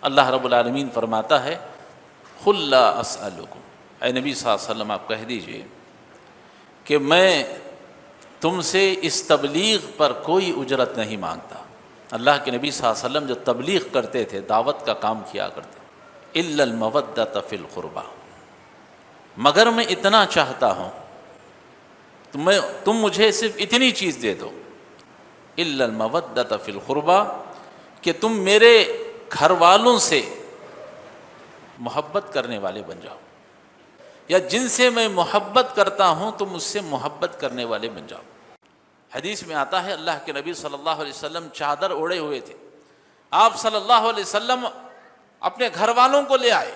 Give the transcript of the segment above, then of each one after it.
اللہ رب العالمین فرماتا ہے قل لا اسألکم، اے نبی صلی اللہ علیہ وسلم آپ کہہ دیجئے کہ میں تم سے اس تبلیغ پر کوئی اجرت نہیں مانگتا۔ اللہ کے نبی صلی اللہ علیہ وسلم جو تبلیغ کرتے تھے، دعوت کا کام کیا کرتے، الا المودۃ فی القربى، مگر میں اتنا چاہتا ہوں تم مجھے صرف اتنی چیز دے دو، الا المودۃ فی القربى، کہ تم میرے گھر والوں سے محبت کرنے والے بن جاؤ، یا جن سے میں محبت کرتا ہوں تم مجھ سے محبت کرنے والے بن جاؤ۔ حدیث میں آتا ہے اللہ کے نبی صلی اللہ علیہ وسلم چادر اوڑے ہوئے تھے، آپ صلی اللہ علیہ وسلم اپنے گھر والوں کو لے آئے،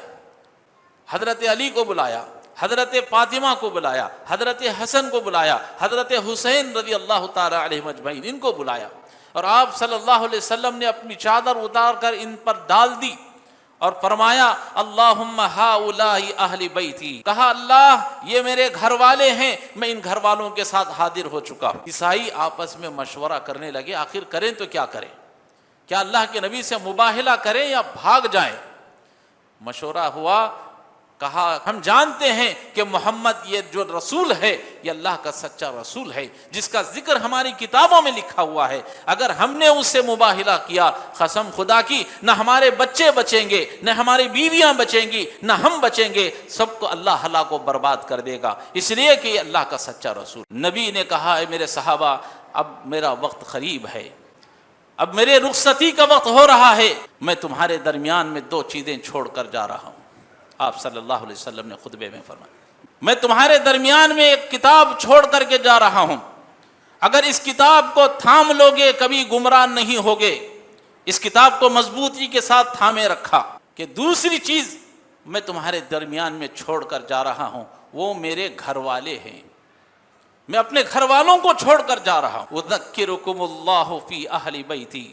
حضرت علی کو بلایا، حضرت فاطمہ کو بلایا، حضرت حسن کو بلایا، حضرت حسین رضی اللہ تعالی علیہ اجمعین ان کو بلایا، اور آپ صلی اللہ علیہ وسلم نے اپنی چادر اتار کر ان پر ڈال دی اور فرمایا اللہم ہؤلاء اہل بیتی، کہا اللہ یہ میرے گھر والے ہیں، میں ان گھر والوں کے ساتھ حاضر ہو چکا ہوں۔ عیسائی آپس میں مشورہ کرنے لگے آخر کریں تو کیا کریں، کیا اللہ کے نبی سے مباہلہ کریں یا بھاگ جائیں؟ مشورہ ہوا، کہا ہم جانتے ہیں کہ محمد یہ جو رسول ہے یہ اللہ کا سچا رسول ہے جس کا ذکر ہماری کتابوں میں لکھا ہوا ہے، اگر ہم نے اس سے مباہلہ کیا قسم خدا کی نہ ہمارے بچے بچیں گے، نہ ہماری بیویاں بچیں گی، نہ ہم بچیں گے، سب کو اللہ ہلاک کو برباد کر دے گا، اس لیے کہ یہ اللہ کا سچا رسول۔ نبی نے کہا اے میرے صحابہ اب میرا وقت قریب ہے، اب میرے رخصتی کا وقت ہو رہا ہے، میں تمہارے درمیان میں دو چیزیں چھوڑ کر جا رہا ہوں۔ آپ صلی اللہ علیہ وسلم نے خطبے میں فرمایا میں تمہارے درمیان میں ایک کتاب چھوڑ کر کے جا رہا ہوں، اگر اس کتاب کو تھام لوگے کبھی گمراہ نہیں ہوگے، اس کتاب کو مضبوطی کے ساتھ تھامے رکھا۔ کہ دوسری چیز میں تمہارے درمیان میں چھوڑ کر جا رہا ہوں وہ میرے گھر والے ہیں، میں اپنے گھر والوں کو چھوڑ کر جا رہا ہوں۔ اذکرکم اللہ فی اہل بیتی،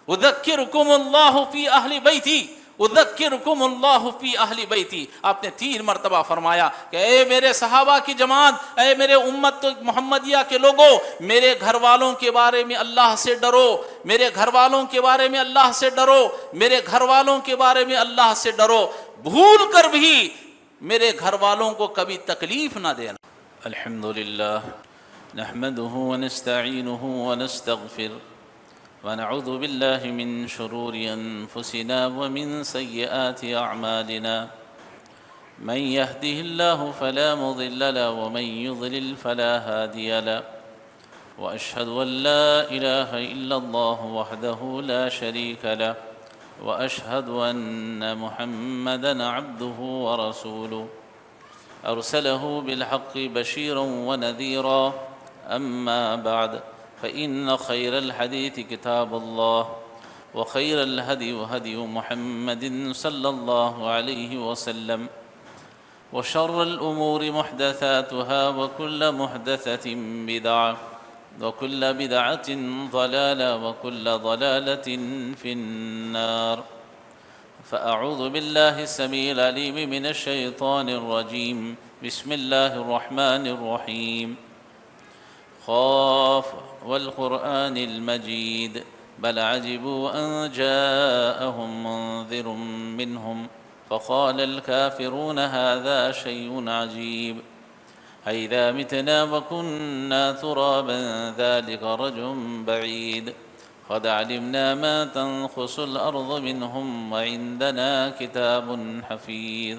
اذکرکم اللہ فی اہل بیتی، اذکرکم اللہ فی اہل بیتی، آپ نے 3 مرتبہ فرمایا کہ اے میرے صحابہ کی جماعت، اے میرے امت محمدیہ کے لوگوں، میرے گھر والوں کے بارے میں اللہ سے ڈرو، میرے گھر والوں کے بارے میں اللہ سے ڈرو، میرے گھر والوں کے بارے میں اللہ سے ڈرو، بھول کر بھی میرے گھر والوں کو کبھی تکلیف نہ دینا۔ الحمدللہ نحمده ونستعینه ونستغفر ونعوذ بالله من شرور أنفسنا ومن سيئات أعمالنا، من يهده الله فلا مضل له ومن يضلل فلا هادي له، وأشهد أن لا إله إلا الله وحده لا شريك له، وأشهد أن محمدًا عبده ورسوله أرسله بالحق بشيرا ونذيرا، أما بعد فإن خير الحديث كتاب الله، وخير الهدي هدي محمد صلى الله عليه وسلم، وشر الأمور محدثاتها وكل محدثة بدعة، وكل بدعة ضلالة، وكل ضلالة في النار، فأعوذ بالله السميع العليم من الشيطان الرجيم، بسم الله الرحمن الرحيم، خاف والقرآن المجيد بل عجبوا أن جاءهم منذر منهم فقال الكافرون هذا شيء عجيب أئذا متنا وكنا ترابا ذلك رجع بعيد قد علمنا ما تنقص الأرض منهم وعندنا كتاب حفيظ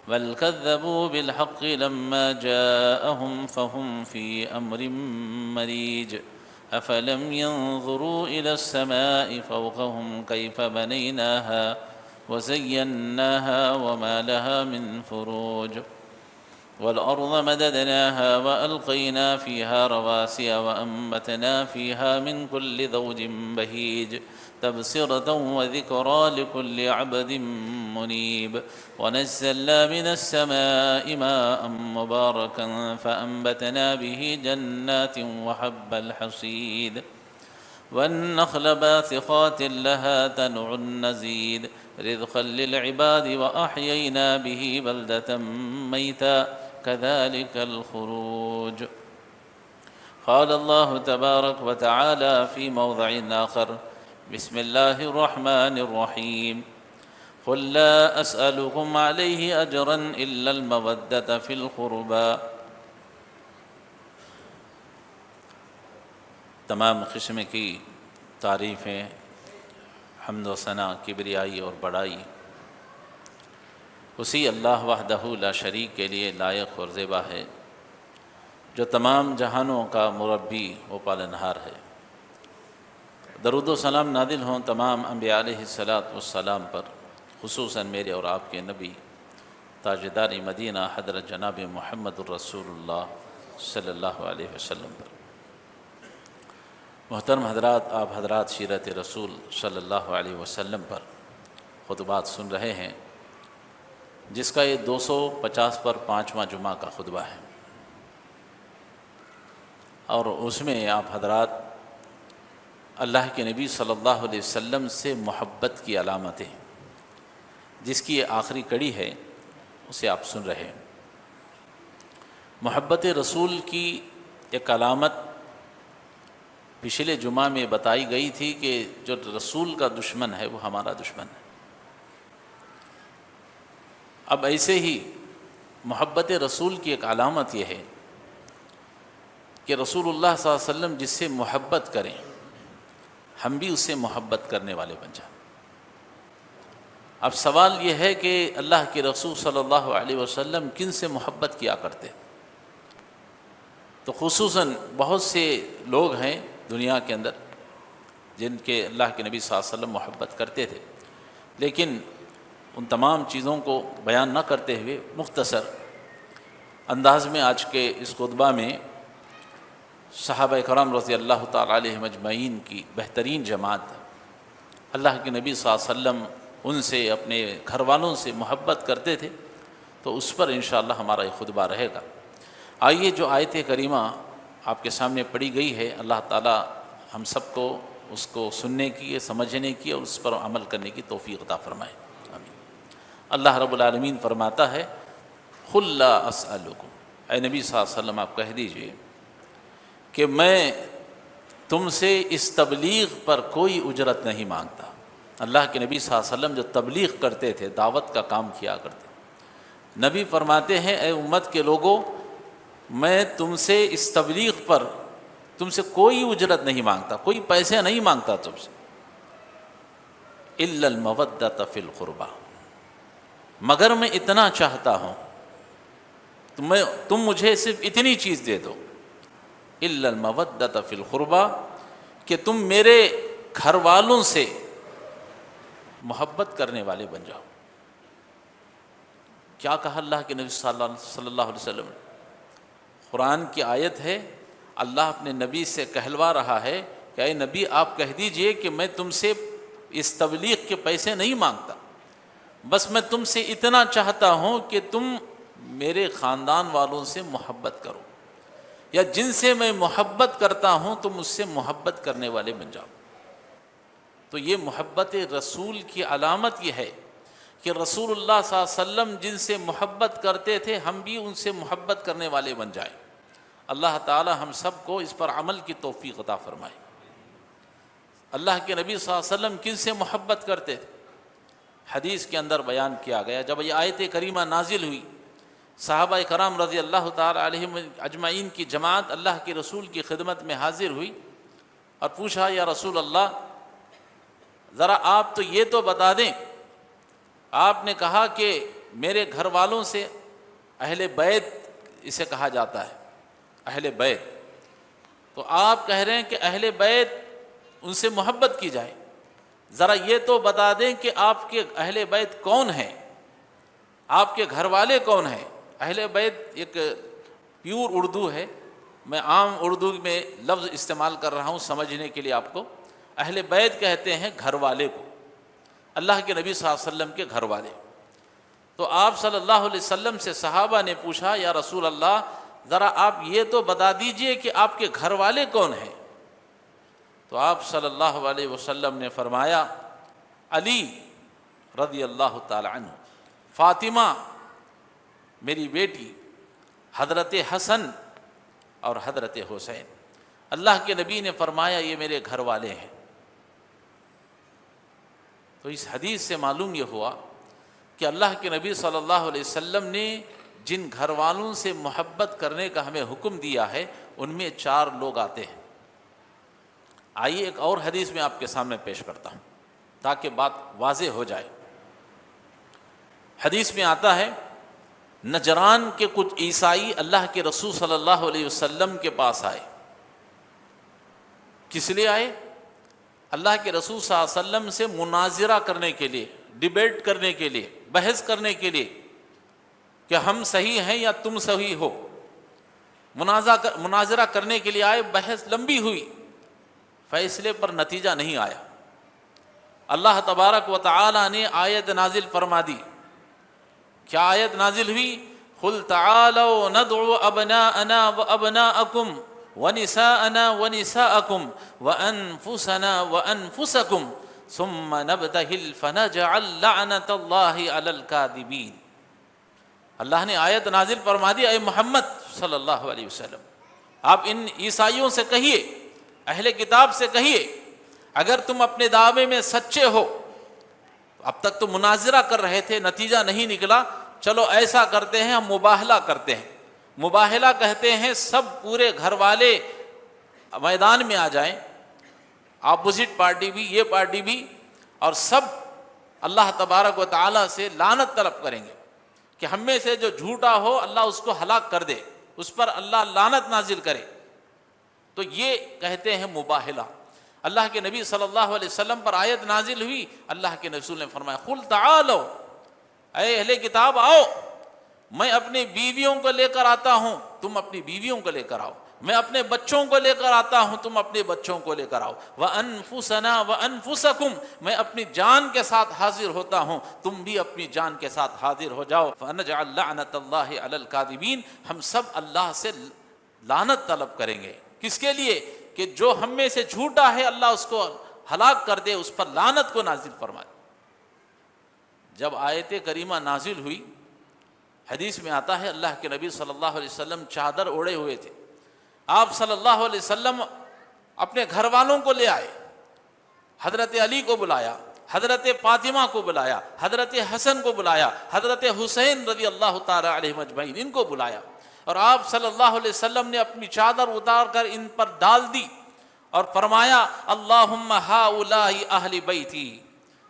بل كذبوا بالحق لما جاءهم فهم في أمر مريج أفلم ينظروا إلى السماء فوقهم كيف بنيناها وزيناها وما لها من فروج والأرض مددناها وألقينا فيها رواسي وأنبتنا فيها من كل زوج بهيج تبصرة وذكرى لكل عبد منيب ونزلنا من السماء ماء مباركا فأنبتنا به جنات وحب الحصيد والنخل باسقات لها تنع النزيد رزقا للعباد وأحيينا به بلدة ميتا كذلك الخروج قال الله تبارك وتعالى في موضع آخر بسم الله الرحمن الرحيم قل لا اسألكم علیہ اجرا الا المودۃ فی القربى۔ تمام قسم کی تعریفیں، حمد و ثنا، کبریائی اور بڑائی اسی اللہ وحدہ لا شریک کے لیے لائق اور زیبا ہے، جو تمام جہانوں کا مربی و پالنہار ہے۔ درود و سلام نازل ہوں تمام انبیاء علیہ السلام پر، خصوصاً میرے اور آپ کے نبی تاجدار مدینہ حضرت جناب محمد الرسول اللہ صلی اللہ علیہ وسلم پر۔ محترم حضرات، آپ حضرات سیرت رسول صلی اللہ علیہ وسلم پر خطبات سن رہے ہیں، جس کا یہ 250 پر 5واں جمعہ کا خطبہ ہے، اور اس میں آپ حضرات اللہ کے نبی صلی اللہ علیہ وسلم سے محبت کی علامتیں، جس کی یہ آخری کڑی ہے، اسے آپ سن رہے ہیں۔ محبت رسول کی ایک علامت پچھلے جمعہ میں بتائی گئی تھی کہ جو رسول کا دشمن ہے وہ ہمارا دشمن ہے۔ اب ایسے ہی محبت رسول کی ایک علامت یہ ہے کہ رسول اللہ صلی اللہ علیہ وسلم جس سے محبت کریں، ہم بھی اس سے محبت کرنے والے بن جائیں۔ اب سوال یہ ہے کہ اللہ کے رسول صلی اللہ علیہ وسلم کن سے محبت کیا کرتے؟ تو خصوصاً بہت سے لوگ ہیں دنیا کے اندر جن کے اللہ کے نبی صلی اللہ علیہ وسلم محبت کرتے تھے، لیکن ان تمام چیزوں کو بیان نہ کرتے ہوئے مختصر انداز میں آج کے اس خطبہ میں صحابہ کرام رضی اللہ تعالی علیہم اجمعین کی بہترین جماعت، اللہ کے نبی صلی اللہ علیہ وسلم ان سے، اپنے گھر والوں سے محبت کرتے تھے، تو اس پر انشاءاللہ ہمارا یہ خطبہ رہے گا۔ آئیے جو آیت کریمہ آپ کے سامنے پڑھی گئی ہے، اللہ تعالی ہم سب کو اس کو سننے کی، سمجھنے کی اور اس پر عمل کرنے کی توفیق عطا فرمائے، آمین۔ اللہ رب العالمین فرماتا ہے قل لا اسألکم، اے نبی صلی اللہ علیہ وسلم آپ کہہ دیجئے کہ میں تم سے اس تبلیغ پر کوئی اجرت نہیں مانگتا۔ اللہ کے نبی صلی اللہ علیہ وسلم جو تبلیغ کرتے تھے، دعوت کا کام کیا کرتے، نبی فرماتے ہیں اے امت کے لوگوں، میں تم سے اس تبلیغ پر تم سے کوئی اجرت نہیں مانگتا، کوئی پیسے نہیں مانگتا تم سے، الا المودۃ فی القربى، مگر میں اتنا چاہتا ہوں، تم مجھے صرف اتنی چیز دے دو، الا المودۃ فی القربى، کہ تم میرے گھر والوں سے محبت کرنے والے بن جاؤ۔ کیا کہا اللہ کے نبی صلی اللہ علیہ وسلم نے؟ قرآن کی آیت ہے، اللہ اپنے نبی سے کہلوا رہا ہے کہ اے نبی آپ کہہ دیجئے کہ میں تم سے اس تبلیغ کے پیسے نہیں مانگتا، بس میں تم سے اتنا چاہتا ہوں کہ تم میرے خاندان والوں سے محبت کرو، یا جن سے میں محبت کرتا ہوں تم اس سے محبت کرنے والے بن جاؤ۔ تو یہ محبت رسول کی علامت یہ ہے کہ رسول اللہ صلی اللہ علیہ وسلم جن سے محبت کرتے تھے، ہم بھی ان سے محبت کرنے والے بن جائیں۔ اللہ تعالی ہم سب کو اس پر عمل کی توفیق عطا فرمائے۔ اللہ کے نبی صلی اللہ علیہ وسلم کن سے محبت کرتے تھے؟ حدیث کے اندر بیان کیا گیا، جب یہ آیت کریمہ نازل ہوئی، صحابہ کرام رضی اللہ تعالی علیہم اجمعین کی جماعت اللہ کے رسول کی خدمت میں حاضر ہوئی اور پوچھا یا رسول اللہ، ذرا آپ تو یہ تو بتا دیں، آپ نے کہا کہ میرے گھر والوں سے، اہل بیت اسے کہا جاتا ہے، اہل بیت، تو آپ کہہ رہے ہیں کہ اہل بیت ان سے محبت کی جائے، ذرا یہ تو بتا دیں کہ آپ کے اہل بیت کون ہیں، آپ کے گھر والے کون ہیں۔ اہل بیت ایک پیور اردو ہے، میں عام اردو میں لفظ استعمال کر رہا ہوں سمجھنے کے لیے آپ کو۔ اہل بیت کہتے ہیں گھر والے کو، اللہ کے نبی صلی اللہ علیہ وسلم کے گھر والے۔ تو آپ صلی اللہ علیہ وسلم سے صحابہ نے پوچھا یا رسول اللہ، ذرا آپ یہ تو بتا دیجئے کہ آپ کے گھر والے کون ہیں۔ تو آپ صلی اللہ علیہ وسلم نے فرمایا علی رضی اللہ تعالی عنہ، فاطمہ میری بیٹی، حضرت حسن اور حضرت حسین۔ اللہ کے نبی نے فرمایا یہ میرے گھر والے ہیں۔ تو اس حدیث سے معلوم یہ ہوا کہ اللہ کے نبی صلی اللہ علیہ وسلم نے جن گھر والوں سے محبت کرنے کا ہمیں حکم دیا ہے ان میں 4 لوگ آتے ہیں۔ آئیے ایک اور حدیث میں آپ کے سامنے پیش کرتا ہوں تاکہ بات واضح ہو جائے۔ حدیث میں آتا ہے نجران کے کچھ عیسائی اللہ کے رسول صلی اللہ علیہ وسلم کے پاس آئے۔ کس لیے آئے؟ اللہ کے رسول صلی اللہ علیہ وسلم سے مناظرہ کرنے کے لیے، ڈیبیٹ کرنے کے لیے، بحث کرنے کے لیے کہ ہم صحیح ہیں یا تم صحیح ہو۔ مناظرہ کرنے کے لیے آئے، بحث لمبی ہوئی، فیصلے پر نتیجہ نہیں آیا۔ اللہ تبارک و تعالی نے آیت نازل فرما دی۔ کیا آیت نازل ہوئی؟ قُلْ تَعَالَوْا نَدْعُ أَبْنَاءَنَا وَأَبْنَاءَكُمْ وَنِسَاءَنَا وَنِسَاءَكُمْ وَأَنفُسَنَا وَأَنفُسَكُمْ ثُمَّ نَبْتَهِلْ فَنَجْعَلْ لَعْنَةَ اللَّهِ عَلَى الْكَاذِبِينَ۔ اللہ نے آیت نازل فرما دی، اے محمد صلی اللہ علیہ وسلم آپ ان عیسائیوں سے کہیے، اہل کتاب سے کہیے، اگر تم اپنے دعوے میں سچے ہو، اب تک تو مناظرہ کر رہے تھے، نتیجہ نہیں نکلا، چلو ایسا کرتے ہیں، ہم مباہلہ کرتے ہیں۔ مباہلہ کہتے ہیں سب پورے گھر والے میدان میں آ جائیں، اپوزٹ پارٹی بھی، یہ پارٹی بھی، اور سب اللہ تبارک و تعالیٰ سے لعنت طلب کریں گے کہ ہم میں سے جو جھوٹا ہو اللہ اس کو ہلاک کر دے، اس پر اللہ لعنت نازل کرے۔ تو یہ کہتے ہیں مباہلہ۔ اللہ کے نبی صلی اللہ علیہ وسلم پر آیت نازل ہوئی، اللہ کے رسول نے فرمایا قُلْ تَعَالَوْا، اے اہل کتاب آؤ، میں اپنی بیویوں کو لے کر آتا ہوں، تم اپنی بیویوں کو لے کر آؤ، میں اپنے بچوں کو لے کر آتا ہوں، تم اپنے بچوں کو لے کر آؤ، وَأَنفُسَنَا وَأَنفُسَكُمْ، میں اپنی جان کے ساتھ حاضر ہوتا ہوں، تم بھی اپنی جان کے ساتھ حاضر ہو جاؤ، فَنَجْعَلْ لَعْنَةَ اللَّهِ عَلَى الْكَاذِبِينَ، ہم سب اللہ سے لعنت طلب کریں گے۔ کس کے لیے؟ کہ جو ہم میں سے جھوٹا ہے اللہ اس کو ہلاک کر دے، اس پر لعنت کو نازل فرمائے۔ جب آیت کریمہ نازل ہوئی، حدیث میں آتا ہے اللہ کے نبی صلی اللہ علیہ وسلم چادر اوڑے ہوئے تھے، آپ صلی اللہ علیہ وسلم اپنے گھر والوں کو لے آئے، حضرت علی کو بلایا، حضرت فاطمہ کو بلایا، حضرت حسن کو بلایا، حضرت حسین رضی اللہ تعالی علیہ اجمعین ان کو بلایا، اور آپ صلی اللہ علیہ وسلم نے اپنی چادر اتار کر ان پر ڈال دی اور فرمایا اللہم ہؤلاء اہل بیتی،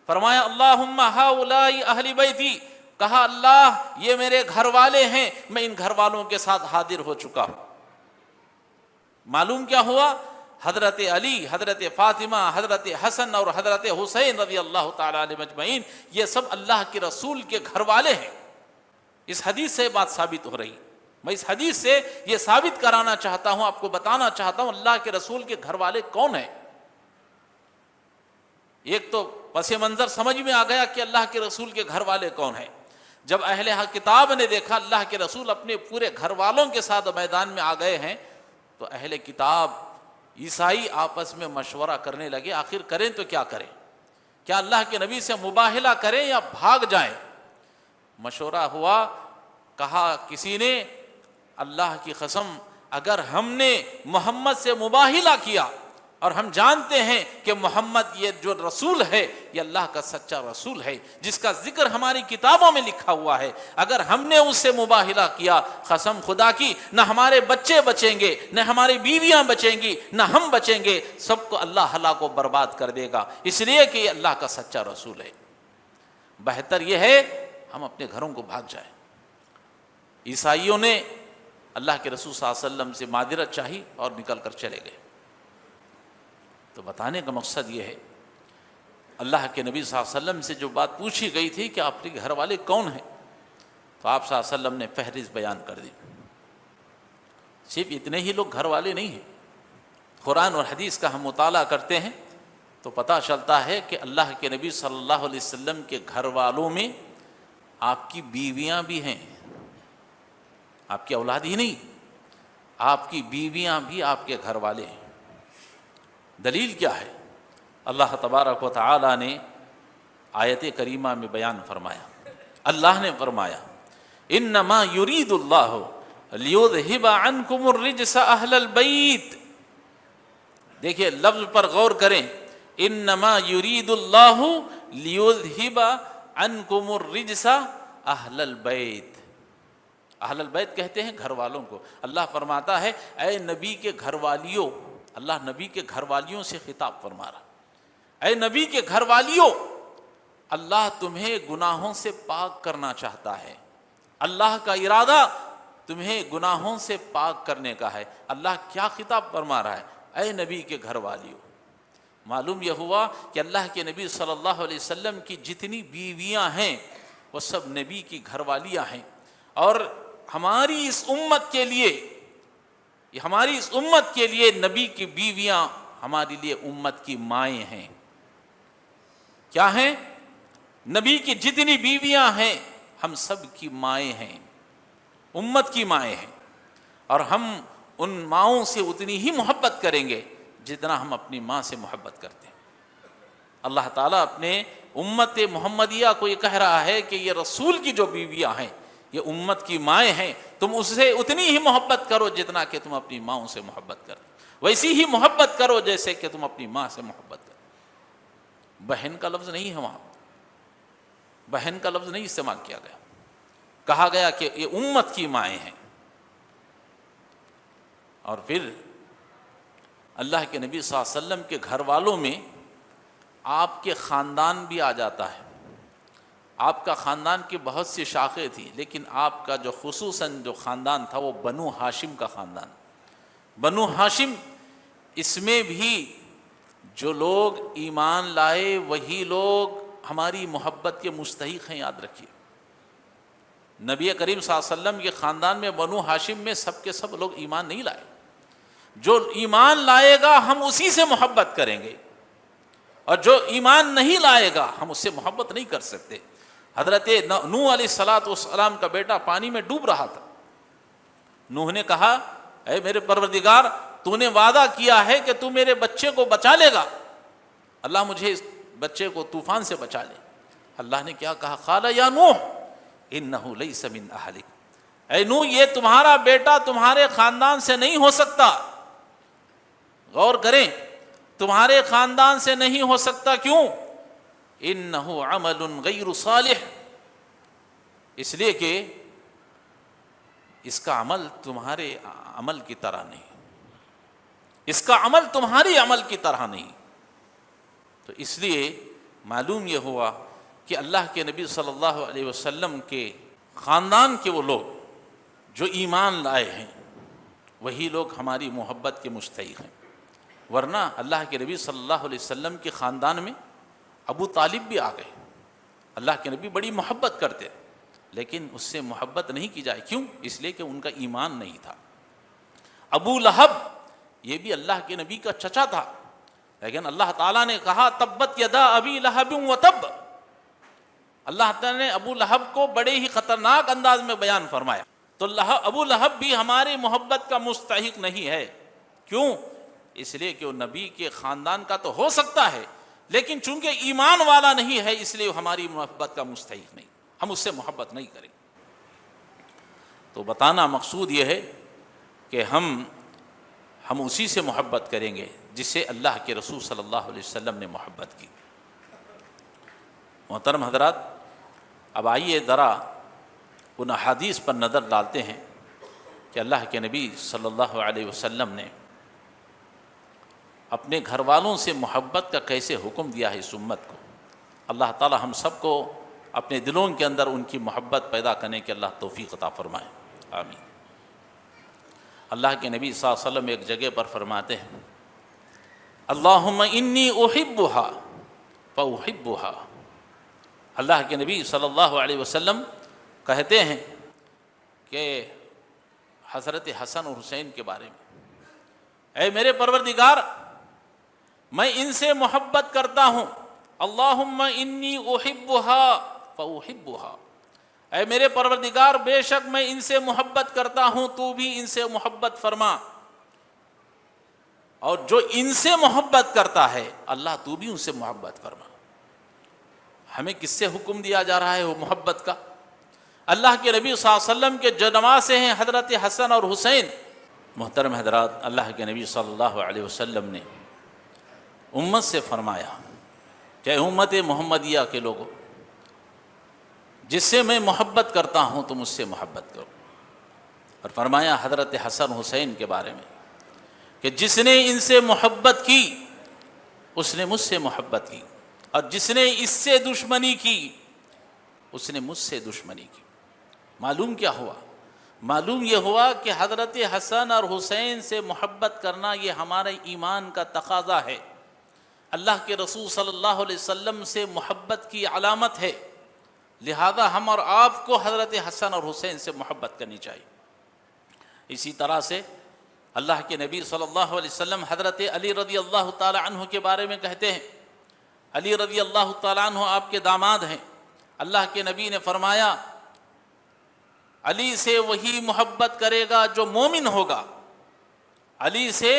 فرمایا اللہم ہؤلاء اہل بیتی، کہا اللہ یہ میرے گھر والے ہیں، میں ان گھر والوں کے ساتھ حاضر ہو چکا ہوں۔ معلوم کیا ہوا؟ حضرت علی، حضرت فاطمہ، حضرت حسن اور حضرت حسین رضی اللہ تعالی عنہم اجمعین یہ سب اللہ کے رسول کے گھر والے ہیں۔ اس حدیث سے بات ثابت ہو رہی، میں اس حدیث سے یہ ثابت کرانا چاہتا ہوں، آپ کو بتانا چاہتا ہوں اللہ کے رسول کے گھر والے کون ہیں۔ ایک تو پس منظر سمجھ میں آ گیا کہ اللہ کے رسول کے گھر والے کون ہیں۔ جب اہل کتاب نے دیکھا اللہ کے رسول اپنے پورے گھر والوں کے ساتھ میدان میں آ گئے ہیں، تو اہل کتاب عیسائی آپس میں مشورہ کرنے لگے آخر کریں تو کیا کریں، کیا اللہ کے نبی سے مباہلہ کریں یا بھاگ جائیں۔ مشورہ ہوا، کہا کسی نے اللہ کی قسم اگر ہم نے محمد سے مباہلہ کیا اور ہم جانتے ہیں کہ محمد یہ جو رسول ہے یہ اللہ کا سچا رسول ہے جس کا ذکر ہماری کتابوں میں لکھا ہوا ہے، اگر ہم نے اس سے مباہلہ کیا قسم خدا کی نہ ہمارے بچے بچیں گے، نہ ہماری بیویاں بچیں گی، نہ ہم بچیں گے، سب کو اللہ ہلاک و برباد کر دے گا، اس لیے کہ یہ اللہ کا سچا رسول ہے۔ بہتر یہ ہے ہم اپنے گھروں کو بھاگ جائیں۔ عیسائیوں نے اللہ کے رسول صلی اللہ علیہ وسلم سے معذرت چاہی اور نکل کر چلے گئے۔ تو بتانے کا مقصد یہ ہے اللہ کے نبی صلی اللہ علیہ وسلم سے جو بات پوچھی گئی تھی کہ آپ کے گھر والے کون ہیں، تو آپ صلی اللہ علیہ وسلم نے فہرست بیان کر دی۔ صرف اتنے ہی لوگ گھر والے نہیں ہیں، قرآن اور حدیث کا ہم مطالعہ کرتے ہیں تو پتہ چلتا ہے کہ اللہ کے نبی صلی اللہ علیہ وسلم کے گھر والوں میں آپ کی بیویاں بھی ہیں، آپ کی اولاد ہی نہیں، آپ کی بیویاں بھی آپ کے گھر والے ہیں۔ دلیل کیا ہے؟ اللہ تبارک و تعالی نے آیت کریمہ میں بیان فرمایا، اللہ نے فرمایا انما یرید اللہ لیذہب عنکم الرجس اہل البیت۔ دیکھیے لفظ پر غور کریں، انما یرید اللہ لیذہب عنکم الرجس اہل البیت. اہل البیت کہتے ہیں گھر والوں کو. اللہ فرماتا ہے اے نبی کے گھر والیوں، اللہ نبی کے گھر والیوں سے خطاب فرما رہا، اے نبی کے گھر والیوں، اللہ تمہیں گناہوں سے پاک کرنا چاہتا ہے. اللہ کا ارادہ تمہیں گناہوں سے پاک کرنے کا ہے. اللہ کیا خطاب فرما رہا ہے؟ اے نبی کے گھر والیوں. معلوم یہ ہوا کہ اللہ کے نبی صلی اللہ علیہ وسلم کی جتنی بیویاں ہیں وہ سب نبی کی گھر والیاں ہیں. اور ہماری اس امت کے لیے نبی کی بیویاں ہمارے لیے امت کی مائیں ہیں. کیا ہیں؟ نبی کی جتنی بیویاں ہیں ہم سب کی مائیں ہیں، امت کی مائیں ہیں. اور ہم ان ماؤں سے اتنی ہی محبت کریں گے جتنا ہم اپنی ماں سے محبت کرتے ہیں. اللہ تعالیٰ اپنے امت محمدیہ کو یہ کہہ رہا ہے کہ یہ رسول کی جو بیویاں ہیں یہ امت کی مائیں ہیں، تم اس سے اتنی ہی محبت کرو جتنا کہ تم اپنی ماؤں سے محبت کرتے، ویسی ہی محبت کرو جیسے کہ تم اپنی ماں سے محبت کرو. بہن کا لفظ نہیں ہے وہاں، بہن کا لفظ نہیں استعمال کیا گیا، کہا گیا کہ یہ امت کی مائیں ہیں. اور پھر اللہ کے نبی صلی اللہ علیہ وسلم کے گھر والوں میں آپ کے خاندان بھی آ جاتا ہے. آپ کا خاندان کی بہت سی شاخیں تھیں، لیکن آپ کا جو خصوصاً جو خاندان تھا وہ بنو ہاشم کا خاندان. بنو ہاشم، اس میں بھی جو لوگ ایمان لائے وہی لوگ ہماری محبت کے مستحق ہیں. یاد رکھیے نبی کریم صلی اللہ علیہ وسلم کے خاندان میں بنو ہاشم میں سب کے سب لوگ ایمان نہیں لائے. جو ایمان لائے گا ہم اسی سے محبت کریں گے، اور جو ایمان نہیں لائے گا ہم اس سے محبت نہیں کر سکتے. حضرت نوح علیہ السلام کا بیٹا پانی میں ڈوب رہا تھا. نوح نے کہا اے میرے پروردگار، تو نے وعدہ کیا ہے کہ تو میرے بچے کو بچا لے گا، اللہ مجھے اس بچے کو طوفان سے بچا لے. اللہ نے کیا کہا؟ قال یا نوح انہ لیس من اہلک. اے نوح، یہ تمہارا بیٹا تمہارے خاندان سے نہیں ہو سکتا. غور کریں، تمہارے خاندان سے نہیں ہو سکتا. کیوں؟ انہ عمل غیر صالح، اس لیے کہ اس کا عمل تمہارے عمل کی طرح نہیں، اس کا عمل تمہاری عمل کی طرح نہیں. تو اس لیے معلوم یہ ہوا کہ اللہ کے نبی صلی اللہ علیہ وسلم کے خاندان کے وہ لوگ جو ایمان لائے ہیں وہی لوگ ہماری محبت کے مستحق ہیں. ورنہ اللہ کے نبی صلی اللہ علیہ وسلم کے خاندان میں ابو طالب بھی آ گئے. اللہ کے نبی بڑی محبت کرتے لیکن اس سے محبت نہیں کی جائے. کیوں؟ اس لیے کہ ان کا ایمان نہیں تھا. ابو لہب یہ بھی اللہ کے نبی کا چچا تھا، لیکن اللہ تعالیٰ نے کہا تبت یدا ابی لہب وتب. اللہ تعالیٰ نے ابو لہب کو بڑے ہی خطرناک انداز میں بیان فرمایا. تو ابو لہب بھی ہماری محبت کا مستحق نہیں ہے. کیوں؟ اس لیے کہ وہ نبی کے خاندان کا تو ہو سکتا ہے، لیکن چونکہ ایمان والا نہیں ہے اس لیے ہماری محبت کا مستحق نہیں، ہم اس سے محبت نہیں کریں. تو بتانا مقصود یہ ہے کہ ہم اسی سے محبت کریں گے جس سے اللہ کے رسول صلی اللہ علیہ وسلم نے محبت کی. محترم حضرات، اب آئیے ذرا ان احادیث پر نظر ڈالتے ہیں کہ اللہ کے نبی صلی اللہ علیہ وسلم نے اپنے گھر والوں سے محبت کا کیسے حکم دیا ہے اس امت کو. اللہ تعالی ہم سب کو اپنے دلوں کے اندر ان کی محبت پیدا کرنے کے اللہ توفیق عطا فرمائے، آمین. اللہ کے نبی صلی اللہ علیہ وسلم ایک جگہ پر فرماتے ہیں اللہم انی احبھا فاحبھا. اللہ کے نبی صلی اللہ علیہ وسلم کہتے ہیں کہ حضرت حسن اور حسین کے بارے میں، اے میرے پروردگار میں ان سے محبت کرتا ہوں. اللہم انی احبھا فاحبھا. اے میرے پروردگار بے شک میں ان سے محبت کرتا ہوں، تو بھی ان سے محبت فرما. اور جو ان سے محبت کرتا ہے اللہ تو بھی ان سے محبت فرما. ہمیں کس سے حکم دیا جا رہا ہے وہ محبت کا؟ اللہ کے نبی صلی اللہ علیہ وسلم کے جو نواسے ہیں حضرت حسن اور حسین. محترم حضرات، اللہ کے نبی صلی اللہ علیہ وسلم نے امت سے فرمایا کہ امت محمدیہ کے لوگوں، جس سے میں محبت کرتا ہوں تم اس سے محبت کرو۔ اور فرمایا حضرت حسن حسین کے بارے میں کہ جس نے ان سے محبت کی اس نے مجھ سے محبت کی، اور جس نے اس سے دشمنی کی اس نے مجھ سے دشمنی کی۔ معلوم کیا ہوا؟ معلوم یہ ہوا کہ حضرت حسن اور حسین سے محبت کرنا یہ ہمارے ایمان کا تقاضا ہے، اللہ کے رسول صلی اللہ علیہ وسلم سے محبت کی علامت ہے، لہذا ہم اور آپ کو حضرت حسن اور حسین سے محبت کرنی چاہیے۔ اسی طرح سے اللہ کے نبی صلی اللہ علیہ وسلم حضرت علی رضی اللہ تعالی عنہ کے بارے میں کہتے ہیں، علی رضی اللہ تعالی عنہ آپ کے داماد ہیں، اللہ کے نبی نے فرمایا علی سے وہی محبت کرے گا جو مومن ہوگا، علی سے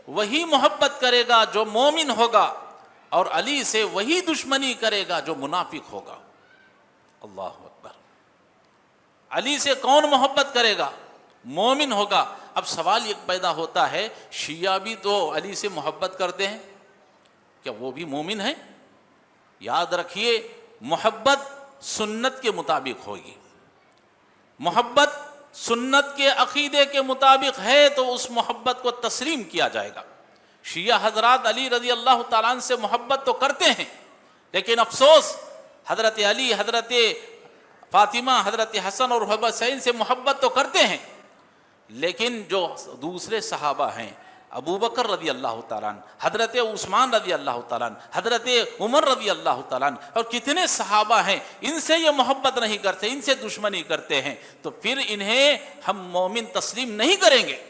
وہی محبت کرے گا جو مومن ہوگا، اور علی سے وہی دشمنی کرے گا جو منافق ہوگا۔ اللہ اکبر! علی سے کون محبت کرے گا؟ مومن ہوگا۔ اب سوال یہ پیدا ہوتا ہے، شیعہ بھی تو علی سے محبت کرتے ہیں، کیا وہ بھی مومن ہیں؟ یاد رکھیے، محبت سنت کے مطابق ہوگی، محبت سنت کے عقیدے کے مطابق ہے تو اس محبت کو تسلیم کیا جائے گا۔ شیعہ حضرات علی رضی اللہ تعالیٰ عنہ سے محبت تو کرتے ہیں، لیکن افسوس حضرت علی، حضرت فاطمہ، حضرت حسن اور حسین سے محبت تو کرتے ہیں، لیکن جو دوسرے صحابہ ہیں، ابو بکر رضی اللہ تعالیٰ عنہ، حضرت عثمان رضی اللہ تعالیٰ عنہ، حضرت عمر رضی اللہ تعالیٰ عنہ، اور کتنے صحابہ ہیں، ان سے یہ محبت نہیں کرتے، ان سے دشمنی کرتے ہیں، تو پھر انہیں ہم مومن تسلیم نہیں کریں گے۔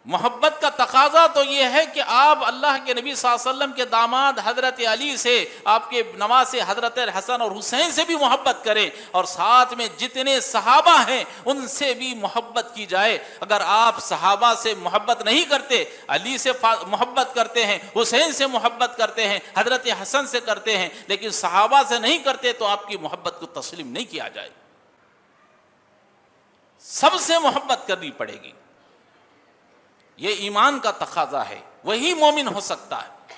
محبت کا تقاضا تو یہ ہے کہ آپ اللہ کے نبی صلی اللہ علیہ وسلم کے داماد حضرت علی سے، آپ کے نواسے حضرت حسن اور حسین سے بھی محبت کریں، اور ساتھ میں جتنے صحابہ ہیں ان سے بھی محبت کی جائے۔ اگر آپ صحابہ سے محبت نہیں کرتے، علی سے محبت کرتے ہیں، حسین سے محبت کرتے ہیں، حضرت حسن سے کرتے ہیں، لیکن صحابہ سے نہیں کرتے، تو آپ کی محبت کو تسلیم نہیں کیا جائے۔ سب سے محبت کرنی پڑے گی، یہ ایمان کا تقاضا ہے، وہی مومن ہو سکتا ہے۔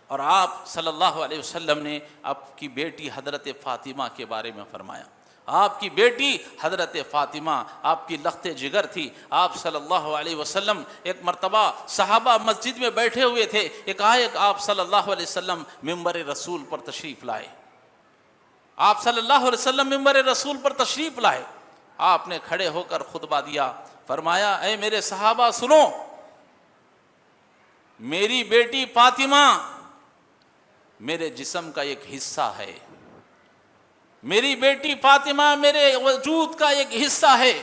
اور آپ صلی اللہ علیہ وسلم نے آپ کی بیٹی حضرت فاطمہ کے بارے میں فرمایا، آپ کی بیٹی حضرت فاطمہ آپ کی لخت جگر تھی۔ آپ صلی اللہ علیہ وسلم ایک مرتبہ صحابہ مسجد میں بیٹھے ہوئے تھے، ایک آپ صلی اللہ علیہ وسلم ممبر رسول پر تشریف لائے، آپ صلی اللہ علیہ وسلم ممبر رسول پر تشریف لائے، آپ نے کھڑے ہو کر خطبہ دیا، فرمایا اے میرے صحابہ سنو، میری بیٹی فاطمہ میرے جسم کا ایک حصہ ہے، میری بیٹی فاطمہ میرے وجود کا ایک حصہ ہے،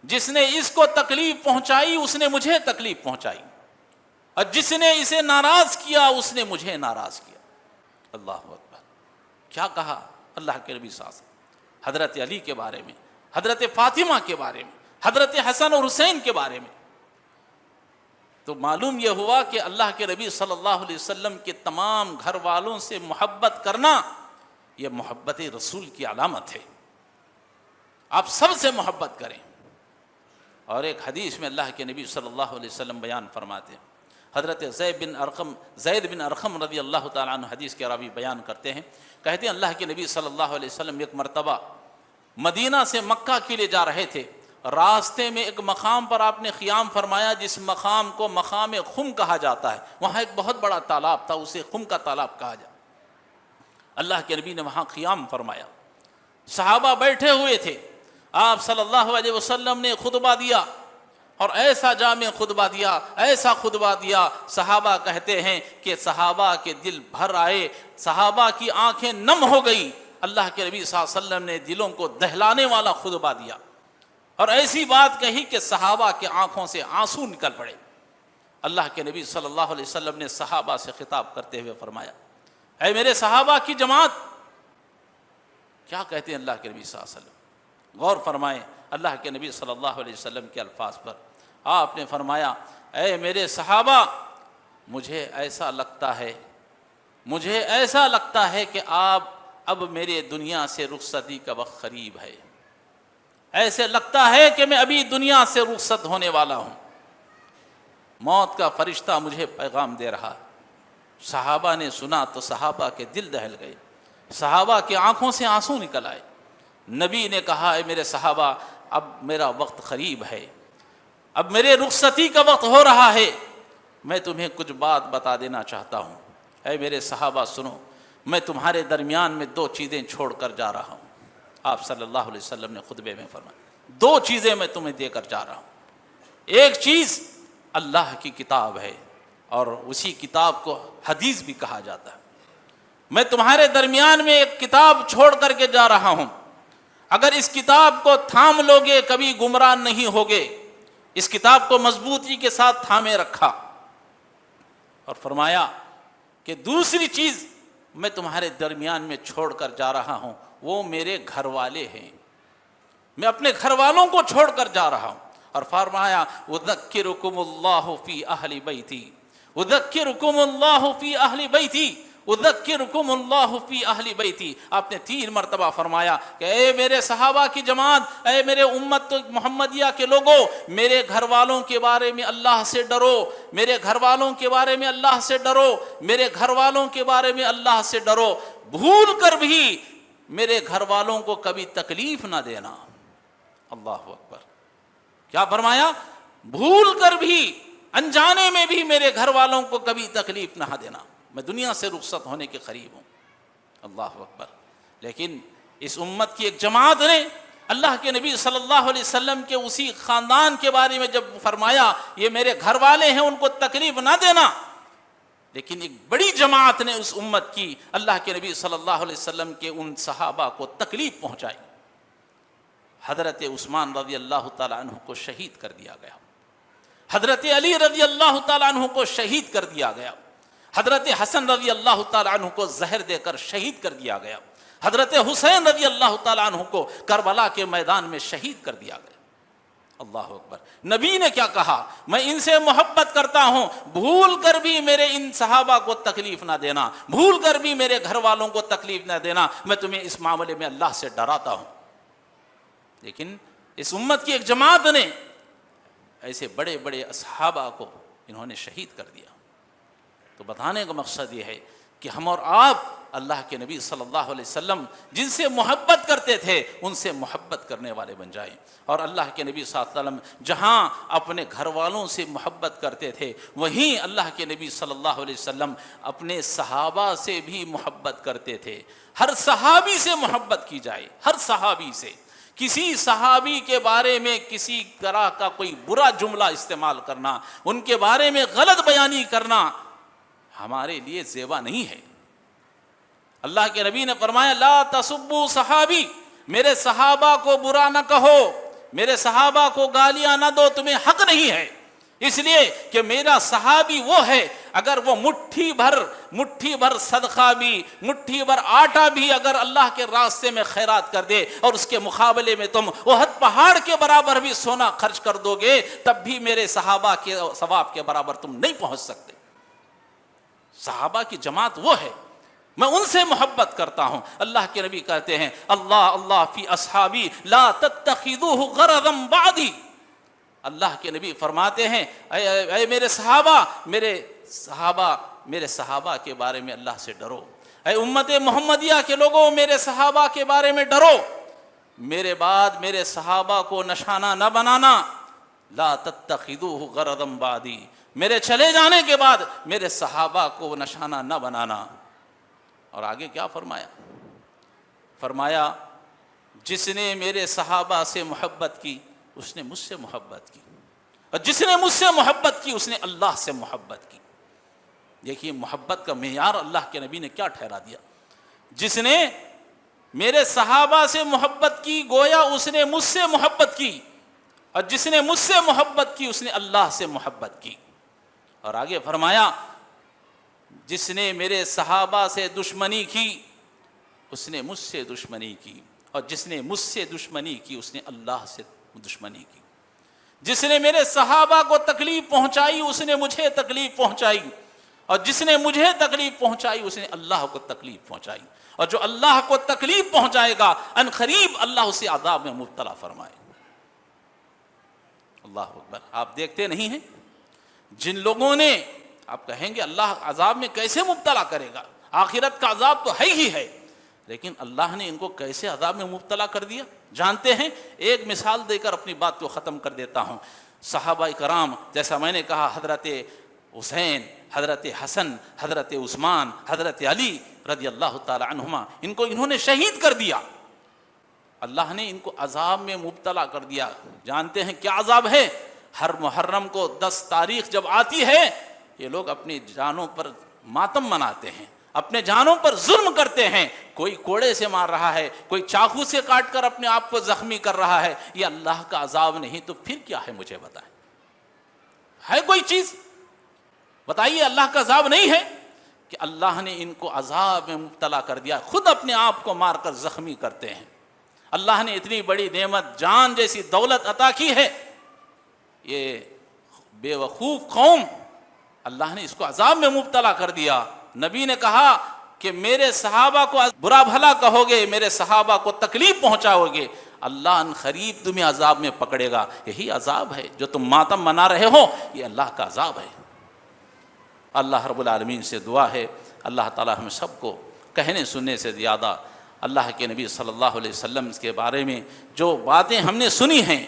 جس نے اس کو تکلیف پہنچائی اس نے مجھے تکلیف پہنچائی، اور جس نے اسے ناراض کیا اس نے مجھے ناراض کیا۔ اللہ اکبر! کیا کہا اللہ کے نبی صلی اللہ علیہ وسلم حضرت علی کے بارے میں، حضرت فاطمہ کے بارے میں، حضرت حسن اور حسین کے بارے میں؟ تو معلوم یہ ہوا کہ اللہ کے نبی صلی اللہ علیہ وسلم کے تمام گھر والوں سے محبت کرنا یہ محبت رسول کی علامت ہے۔ آپ سب سے محبت کریں۔ اور ایک حدیث میں اللہ کے نبی صلی اللہ علیہ وسلم بیان فرماتے ہیں، حضرت زید بن ارقم رضی اللہ تعالیٰ عنہ حدیث کے راوی بیان کرتے ہیں، کہتے ہیں اللہ کے نبی صلی اللہ علیہ وسلم ایک مرتبہ مدینہ سے مکہ کے لیے جا رہے تھے، راستے میں ایک مقام پر آپ نے قیام فرمایا، جس مقام کو مقام خم کہا جاتا ہے، وہاں ایک بہت بڑا تالاب تھا، اسے خم کا تالاب کہا جاتا۔ اللہ کے نبی نے وہاں قیام فرمایا، صحابہ بیٹھے ہوئے تھے، آپ صلی اللہ علیہ وسلم نے خطبہ دیا، اور ایسا جامع خطبہ دیا، ایسا خطبہ دیا، صحابہ کہتے ہیں کہ صحابہ کے دل بھر آئے، صحابہ کی آنکھیں نم ہو گئی۔ اللہ کے نبی صلی اللہ علیہ وسلم نے دلوں کو دہلانے والا خطبہ دیا، اور ایسی بات کہی کہ صحابہ کے آنکھوں سے آنسو نکل پڑے۔ اللہ کے نبی صلی اللہ علیہ وسلم نے صحابہ سے خطاب کرتے ہوئے فرمایا، اے میرے صحابہ کی جماعت، کیا کہتے ہیں اللہ کے نبی صلی اللہ علیہ وسلم؟ غور فرمائیں اللہ کے نبی صلی اللہ علیہ وسلم کے الفاظ پر۔ آپ نے فرمایا، اے میرے صحابہ، مجھے ایسا لگتا ہے کہ آپ اب میرے دنیا سے رخصتی کا وقت قریب ہے، ایسے لگتا ہے کہ میں ابھی دنیا سے رخصت ہونے والا ہوں، موت کا فرشتہ مجھے پیغام دے رہا۔ صحابہ نے سنا تو صحابہ کے دل دہل گئے، صحابہ کی آنکھوں سے آنسو نکل آئے. نبی نے کہا اے میرے صحابہ اب میرا وقت قریب ہے, اب میرے رخصتی کا وقت ہو رہا ہے, میں تمہیں کچھ بات بتا دینا چاہتا ہوں. اے میرے صحابہ سنو, میں تمہارے درمیان میں 2 چیزیں چھوڑ کر جا رہا ہوں. آپ صلی اللہ علیہ وسلم نے خطبے میں فرمایا 2 چیزیں میں تمہیں دے کر جا رہا ہوں. ایک چیز اللہ کی کتاب ہے, اور اسی کتاب کو حدیث بھی کہا جاتا ہے. میں تمہارے درمیان میں ایک کتاب چھوڑ کر کے جا رہا ہوں, اگر اس کتاب کو تھام لوگے کبھی گمراہ نہیں ہوگے. اس کتاب کو مضبوطی کے ساتھ تھامے رکھا, اور فرمایا کہ دوسری چیز میں تمہارے درمیان میں چھوڑ کر جا رہا ہوں, وہ میرے گھر والے ہیں. میں اپنے گھر والوں کو چھوڑ کر جا رہا ہوں. اور فرمایا اذکرکم اللہ فی اہل بیتی, اذکرکم اللہ فی اہل بیتی, اذکرکم اللہ فی اہل بیتی. آپ نے 3 مرتبہ فرمایا کہ اے میرے صحابہ کی جماعت, اے میرے امت محمدیہ کے لوگوں, میرے گھر والوں کے بارے میں اللہ سے ڈرو, میرے گھر والوں کے بارے میں اللہ سے ڈرو, میرے گھر والوں کے بارے میں اللہ سے ڈرو. بھول کر بھی میرے گھر والوں کو کبھی تکلیف نہ دینا. اللہ اکبر. کیا فرمایا؟ بھول کر بھی, انجانے میں بھی میرے گھر والوں کو کبھی تکلیف نہ دینا. میں دنیا سے رخصت ہونے کے قریب ہوں. اللہ اکبر. لیکن اس امت کی ایک جماعت نے اللہ کے نبی صلی اللہ علیہ وسلم کے اسی خاندان کے بارے میں جب فرمایا یہ میرے گھر والے ہیں, ان کو تکلیف نہ دینا, لیکن ایک بڑی جماعت نے اس امت کی اللہ کے نبی صلی اللہ علیہ وسلم کے ان صحابہ کو تکلیف پہنچائی. حضرت عثمان رضی اللہ تعالیٰ عنہ کو شہید کر دیا گیا, حضرت علی رضی اللہ تعالیٰ عنہ کو شہید کر دیا گیا, حضرت حسن رضی اللہ تعالیٰ عنہ کو زہر دے کر شہید کر دیا گیا, حضرت حسین رضی اللہ تعالیٰ عنہ کو کربلا کے میدان میں شہید کر دیا گیا. اللہ اکبر. نبی نے کیا کہا؟ میں ان سے محبت کرتا ہوں, بھول کر بھی میرے ان صحابہ کو تکلیف نہ دینا, بھول کر بھی میرے گھر والوں کو تکلیف نہ دینا, میں تمہیں اس معاملے میں اللہ سے ڈراتا ہوں. لیکن اس امت کی ایک جماعت نے ایسے بڑے بڑے صحابہ کو انہوں نے شہید کر دیا. تو بتانے کا مقصد یہ ہے کہ ہم اور آپ اللہ کے نبی صلی اللہ علیہ وسلم جن سے محبت کرتے تھے ان سے محبت کرنے والے بن جائیں. اور اللہ کے نبی صلی اللہ علیہ وسلم جہاں اپنے گھر والوں سے محبت کرتے تھے, وہیں اللہ کے نبی صلی اللہ علیہ وسلم اپنے صحابہ سے بھی محبت کرتے تھے. ہر صحابی سے محبت کی جائے, ہر صحابی سے. کسی صحابی کے بارے میں کسی طرح کا کوئی برا جملہ استعمال کرنا, ان کے بارے میں غلط بیانی کرنا ہمارے لیے زیبا نہیں ہے. اللہ کے نبی نے فرمایا لا تسبوا صحابی, میرے صحابہ کو برا نہ کہو, میرے صحابہ کو گالیاں نہ دو, تمہیں حق نہیں ہے. اس لیے کہ میرا صحابی وہ ہے اگر وہ مٹھی بھر صدقہ بھی, مٹھی بھر آٹا بھی اگر اللہ کے راستے میں خیرات کر دے اور اس کے مقابلے میں تم احد پہاڑ کے برابر بھی سونا خرچ کر دو گے, تب بھی میرے صحابہ کے ثواب کے برابر تم نہیں پہنچ سکتے. صحابہ کی جماعت وہ ہے, میں ان سے محبت کرتا ہوں. اللہ کے نبی کہتے ہیں اللہ فی اصحابی لا تتخذوه غرضا بعدی. اللہ کے نبی فرماتے ہیں اے میرے صحابہ کے بارے میں اللہ سے ڈرو. اے امت محمدیہ کے لوگوں, میرے صحابہ کے بارے میں ڈرو, میرے بعد میرے صحابہ کو نشانہ نہ بنانا. لا تتخذوه غرضا بعدی, میرے چلے جانے کے بعد میرے صحابہ کو نشانہ نہ بنانا. اور آگے کیا فرمایا جس نے میرے صحابہ سے محبت کی اس نے مجھ سے محبت کی, اور جس نے مجھ سے محبت کی اس نے اللہ سے محبت کی. دیکھیے محبت کا معیار اللہ کے نبی نے کیا ٹھہرا دیا. جس نے میرے صحابہ سے محبت کی گویا اس نے مجھ سے محبت کی, اور جس نے مجھ سے محبت کی اس نے اللہ سے محبت کی. اور آگے فرمایا جس نے میرے صحابہ سے دشمنی کی اس نے مجھ سے دشمنی کی, اور جس نے مجھ سے دشمنی کی اس نے اللہ سے دشمنی کی. جس نے میرے صحابہ کو تکلیف پہنچائی اس نے مجھے تکلیف پہنچائی, اور جس نے مجھے تکلیف پہنچائی اس نے اللہ کو تکلیف پہنچائی. اور جو اللہ کو تکلیف پہنچائے گا ان قریب اللہ اسے عذاب میں مبتلا فرمائے. اللہ اکبر. آپ دیکھتے نہیں ہیں جن لوگوں نے, آپ کہیں گے اللہ عذاب میں کیسے مبتلا کرے گا, آخرت کا عذاب تو ہے ہی ہے, لیکن اللہ نے ان کو کیسے عذاب میں مبتلا کر دیا جانتے ہیں؟ ایک مثال دے کر اپنی بات کو ختم کر دیتا ہوں۔ صحابہ کرام، جیسا میں نے کہا، حضرت حسین، حضرت حسن، حضرت عثمان، حضرت علی رضی اللہ تعالی عنہما، ان کو انہوں نے شہید کر دیا۔ اللہ نے ان کو عذاب میں مبتلا کر دیا۔ جانتے ہیں کیا عذاب ہے؟ ہر محرم کو 10 تاریخ جب آتی ہے، یہ لوگ اپنی جانوں پر ماتم مناتے ہیں، اپنے جانوں پر ظلم کرتے ہیں۔ کوئی کوڑے سے مار رہا ہے، کوئی چاقو سے کاٹ کر اپنے آپ کو زخمی کر رہا ہے۔ یہ اللہ کا عذاب نہیں تو پھر کیا ہے؟ مجھے بتائیں، ہے کوئی چیز؟ بتائیے، اللہ کا عذاب نہیں ہے کہ اللہ نے ان کو عذاب میں مبتلا کر دیا، خود اپنے آپ کو مار کر زخمی کرتے ہیں۔ اللہ نے اتنی بڑی نعمت، جان جیسی دولت عطا کی ہے، یہ بے وقوف قوم، اللہ نے اس کو عذاب میں مبتلا کر دیا۔ نبی نے کہا کہ میرے صحابہ کو برا بھلا کہو گے، میرے صحابہ کو تکلیف پہنچاؤ گے، اللہ ان قریب تمہیں عذاب میں پکڑے گا۔ یہی عذاب ہے جو تم ماتم منا رہے ہو، یہ اللہ کا عذاب ہے۔ اللہ رب العالمین سے دعا ہے، اللہ تعالی ہم سب کو کہنے سننے سے زیادہ اللہ کے نبی صلی اللہ علیہ وسلم کے بارے میں جو باتیں ہم نے سنی ہیں،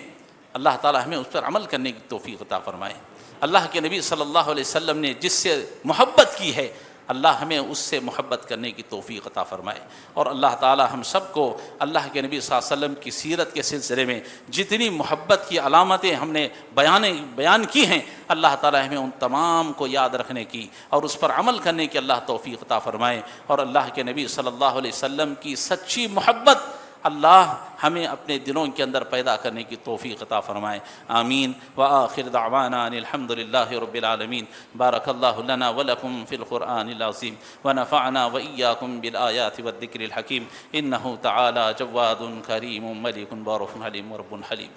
اللہ تعالی ہمیں اس پر عمل کرنے کی توفیق عطا فرمائے۔ اللہ کے نبی صلی اللہ علیہ وسلم نے جس سے محبت کی ہے، اللہ ہمیں اس سے محبت کرنے کی توفیق عطا فرمائے۔ اور اللہ تعالی ہم سب کو اللہ کے نبی صلی اللہ علیہ وسلم کی سیرت کے سلسلے میں جتنی محبت کی علامتیں ہم نے بیان کی ہیں، اللہ تعالی ہمیں ان تمام کو یاد رکھنے کی اور اس پر عمل کرنے کی اللہ توفیق عطا فرمائے۔ اور اللہ کے نبی صلی اللہ علیہ وسلم کی سچی محبت اللہ ہمیں اپنے دلوں کے اندر پیدا کرنے کی توفیق عطا فرمائے۔ آمین۔ وآخر دعوانا ان الحمد للہ رب العالمین۔ بارک اللہ لنا ولکم فی القرآن العظیم ونفعنا وإیاکم بالآیات والذکر الحکیم، انہ تعالی جواد کریم ملک بار حلیم ورب حلیم۔